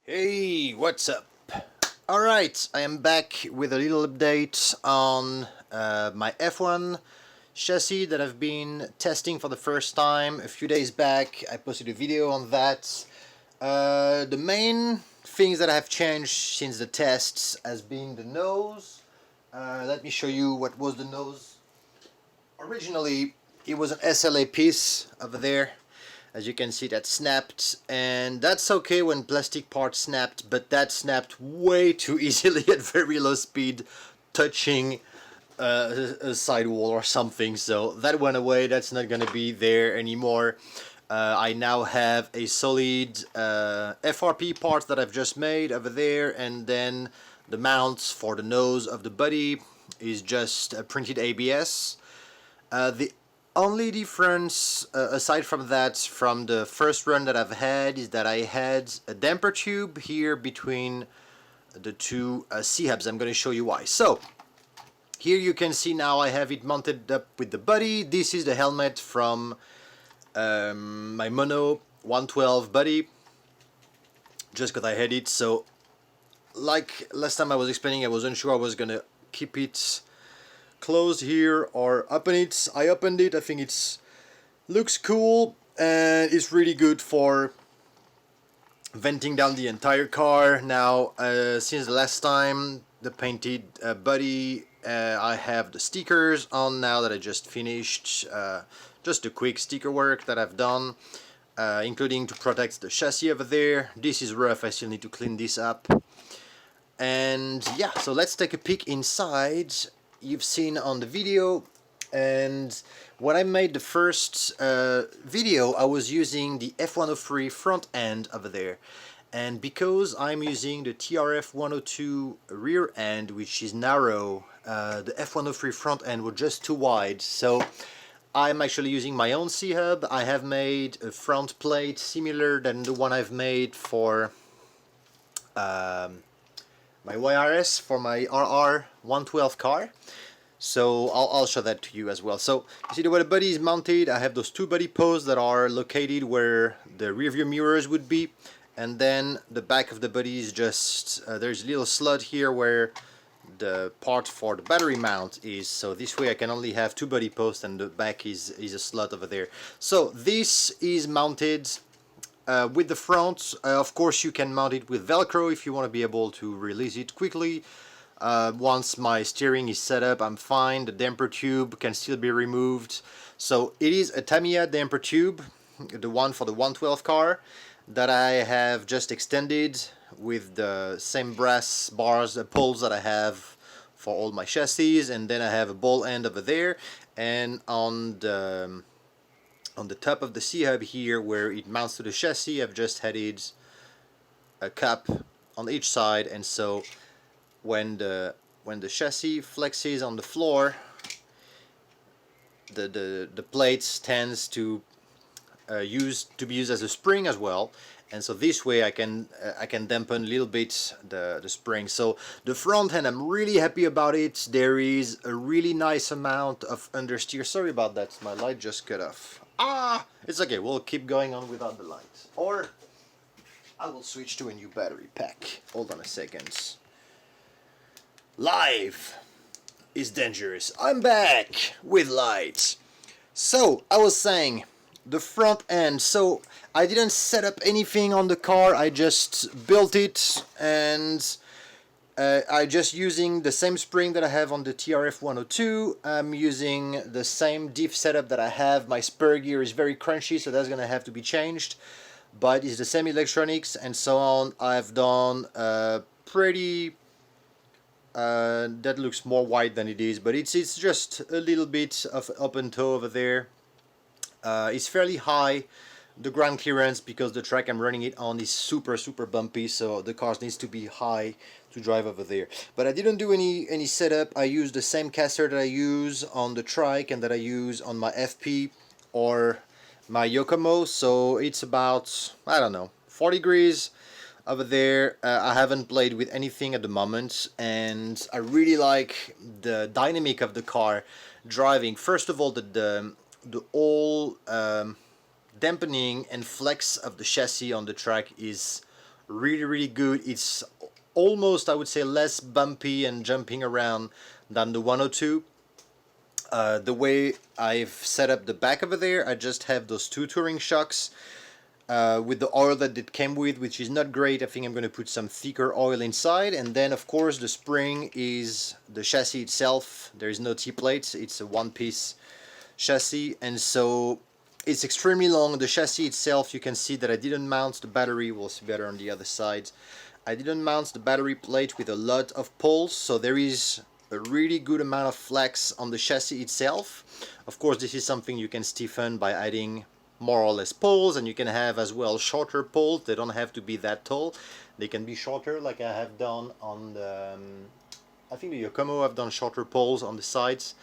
Hey, what's up? Alright, I am back with a little update on my F1 chassis that I've been testing for the first time a few days back. I posted a video on that. The main things that have changed since the tests has been the nose. Let me show you what was the nose. Originally, it was an SLA piece over there. As you can see, that snapped, and that's okay when plastic parts snapped, but that snapped way too easily at very low speed, touching a sidewall or something. So that went away. That's not gonna be there anymore. I now have a solid FRP part that I've just made over there, and then the mounts for the nose of the body is just printed ABS. The only difference, aside from that, from the first run that I've had, is that I had a damper tube here between the two C-hubs. I'm going to show you why. So, here you can see now I have it mounted up with the body. This is the helmet from my Mono 112 body, just because I had it. So, like last time I was explaining, I was unsure I was going to keep it closed here or open it. I opened it. I think it's looks cool and it's really good for venting down the entire car. Now since the last time the painted body, I have the stickers on now that I just finished. Just a quick sticker work that I've done, including to protect the chassis over there. This is rough. I still need to clean this up. And yeah, so let's take a peek inside. You've seen on the video, and when I made the first video, I was using the F103 front end over there, and because I'm using the TRF 102 rear end, which is narrow, the F103 front end was just too wide, so I'm actually using my own C-hub. I have made a front plate similar than the one I've made for my YRS for my RR 112 car. So I'll show that to you as well. So you see the way the body is mounted, I have those two body posts that are located where the rear view mirrors would be, and then the back of the body is just there's a little slot here where the part for the battery mount is. So this way I can only have two body posts, and the back is a slot over there. So this is mounted with the front. Of course you can mount it with Velcro if you want to be able to release it quickly. Once my steering is set up, I'm fine. The damper tube can still be removed. So it is a Tamiya damper tube, the one for the 112 car, that I have just extended with the same brass bars, poles that I have for all my chassis, and then I have a ball end over there, and on the top of the C-hub here where it mounts to the chassis, I've just added a cup on each side, and so when the chassis flexes on the floor, the plate tends to be used as a spring as well, and so this way I can dampen a little bit the spring. So the front end, I'm really happy about it. There is a really nice amount of understeer. Sorry about that, my light just cut off. It's okay, we'll keep going on without the light, or I will switch to a new battery pack. Hold on a second. Live is dangerous. I'm back with lights. So I was saying the front end. So I didn't set up anything on the car. I just built it, and I just using the same spring that I have on the TRF 102. I'm using the same diff setup that I have. My spur gear is very crunchy, so that's gonna have to be changed, but it's the same electronics and so on. I've done pretty that looks more wide than it is, but it's just a little bit of open toe over there. It's fairly high, the ground clearance, because the track I'm running it on is super bumpy, so the car needs to be high to drive over there. But I didn't do any setup. I used the same caster that I use on the trike and that I use on my FP or my Yokomo, so it's about, I don't know, 40 degrees over there. I haven't played with anything at the moment, and I really like the dynamic of the car driving. First of all, the whole dampening and flex of the chassis on the track is really good. It's almost, I would say, less bumpy and jumping around than the 102. The way I've set up the back over there, I just have those two touring shocks with the oil that it came with, which is not great. I think I'm going to put some thicker oil inside, and then of course the spring is the chassis itself. There is no T-plates, it's a one-piece chassis, and so it's extremely long. The chassis itself, you can see that I didn't mount the battery. We'll see better on the other side. I didn't mount the battery plate with a lot of poles, so there is a really good amount of flex on the chassis itself. Of course, this is something you can stiffen by adding more or less poles, and you can have as well shorter poles. They don't have to be that tall. They can be shorter, like I have done on the I think the Yokomo. I've done shorter poles on the sides,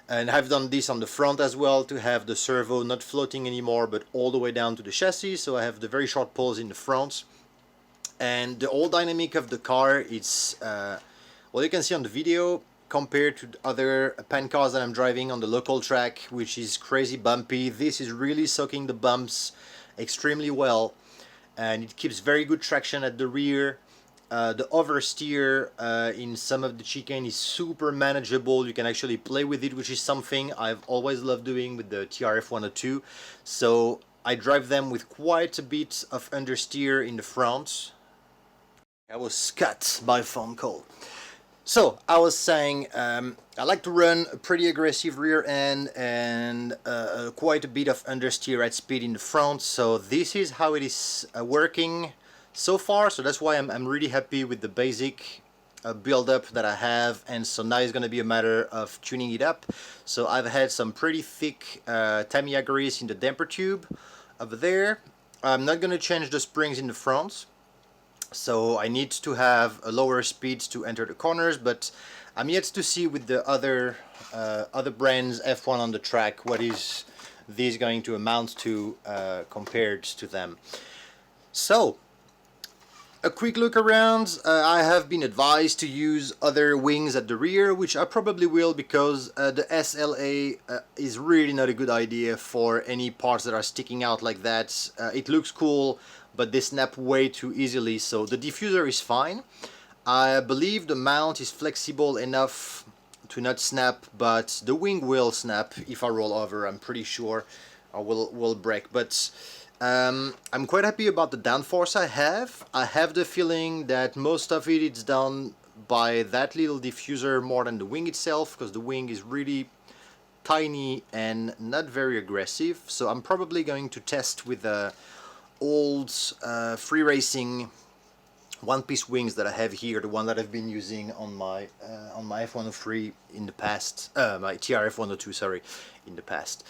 and I've done this on the front as well to have the servo not floating anymore but all the way down to the chassis. So I have the very short poles in the front, and the whole dynamic of the car, it's well, you can see on the video, compared to other pan cars that I'm driving on the local track, which is crazy bumpy, this is really soaking the bumps extremely well, and it keeps very good traction at the rear. The oversteer in some of the chicane is super manageable. You can actually play with it, which is something I've always loved doing with the TRF 102. So I drive them with quite a bit of understeer in the front. I was cut by a phone call. So I was saying, I like to run a pretty aggressive rear end and quite a bit of understeer at speed in the front. So this is how it is working so far. So that's why I'm really happy with the basic build-up that I have. And so now it's going to be a matter of tuning it up. So I've had some pretty thick Tamiya grease in the damper tube over there. I'm not going to change the springs in the front. So I need to have a lower speed to enter the corners, but I'm yet to see with the other brands F1 on the track what is this going to amount to compared to them. So a quick look around. I have been advised to use other wings at the rear, which I probably will, because the SLA is really not a good idea for any parts that are sticking out like that. It looks cool, but they snap way too easily. So the diffuser is fine. I believe the mount is flexible enough to not snap, but the wing will snap if I roll over. I'm pretty sure I will break. But I'm quite happy about the downforce I have. I have the feeling that most of it is done by that little diffuser more than the wing itself, because the wing is really tiny and not very aggressive. So I'm probably going to test with the old free racing one-piece wings that I have here, the one that I've been using on my F103 in the past, my TRF 102, sorry, in the past.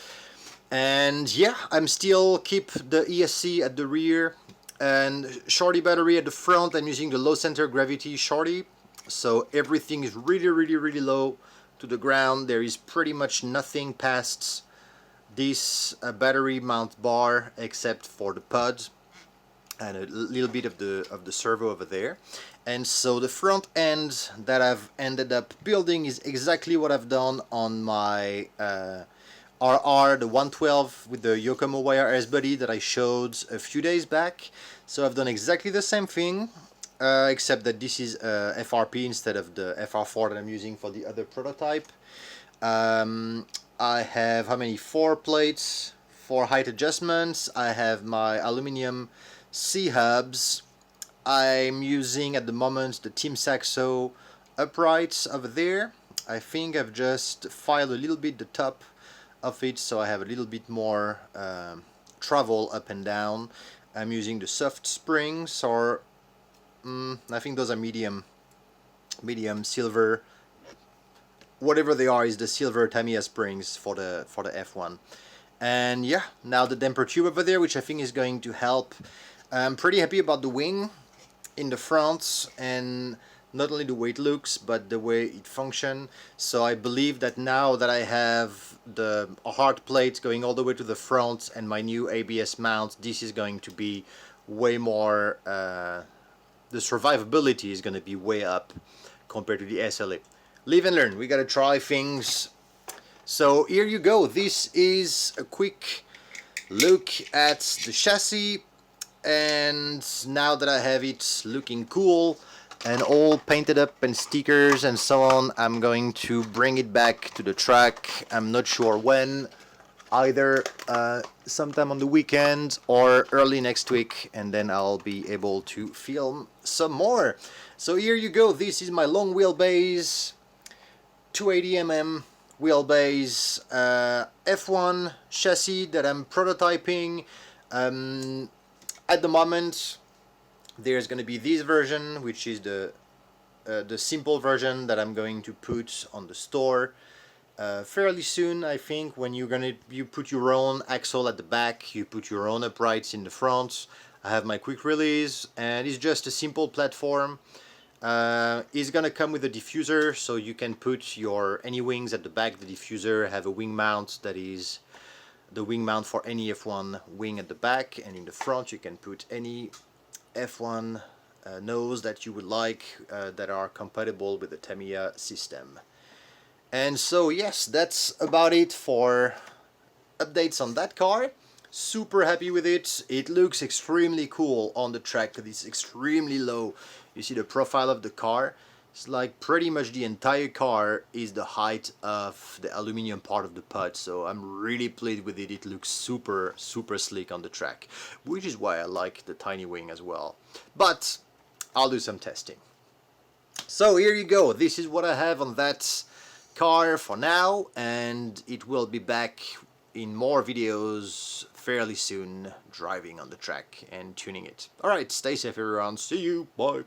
And yeah, I'm still keep the ESC at the rear and shorty battery at the front. I'm using the low center gravity shorty, so everything is really low to the ground. There is pretty much nothing past this battery mount bar except for the pod and a little bit of the servo over there. And so the front end that I've ended up building is exactly what I've done on my RR, the 112 with the Yokomo YRS body that I showed a few days back. So I've done exactly the same thing, except that this is FRP instead of the FR4 that I'm using for the other prototype. I have how many? 4 plates for height adjustments. I have my aluminum C-hubs. I'm using at the moment the Team Saxo uprights over there. I think I've just filed a little bit the top of it, so I have a little bit more travel up and down. I'm using the soft springs, or I think those are medium silver. Whatever they are is the silver Tamiya springs for the F1. And yeah, now the damper tube over there, which I think is going to help. I'm pretty happy about the wing in the front, and not only the way it looks but the way it functions. So I believe that now that I have the hard plate going all the way to the front and my new ABS mount, this is going to be way more, the survivability is going to be way up compared to the SLA. Live and learn, we gotta try things. So here you go, this is a quick look at the chassis. and now that I have it looking cool and all painted up and stickers and so on, I'm going to bring it back to the track. I'm not sure when, either sometime on the weekend or early next week, and then I'll be able to film some more. So here you go, this is my long wheelbase 280mm wheelbase F1 chassis that I'm prototyping. At the moment there's going to be this version, which is the simple version that I'm going to put on the store fairly soon. I think when you put your own axle at the back, you put your own uprights in the front. I have my quick release, and it's just a simple platform. It's gonna come with a diffuser, so you can put your any wings at the back. The diffuser have a wing mount that is the wing mount for any F1 wing at the back, and in the front you can put any F1 nose that you would like that are compatible with the Tamiya system. And so yes, that's about it for updates on that car. Super happy with it. It looks extremely cool on the track because it's extremely low. You see the profile of the car. It's like pretty much the entire car is the height of the aluminum part of the pod, so I'm really pleased with it. It looks super sleek on the track, which is why I like the tiny wing as well. But I'll do some testing. So here you go, this is what I have on that car for now, and it will be back in more videos fairly soon, driving on the track and tuning it. Alright, stay safe everyone, see you, bye.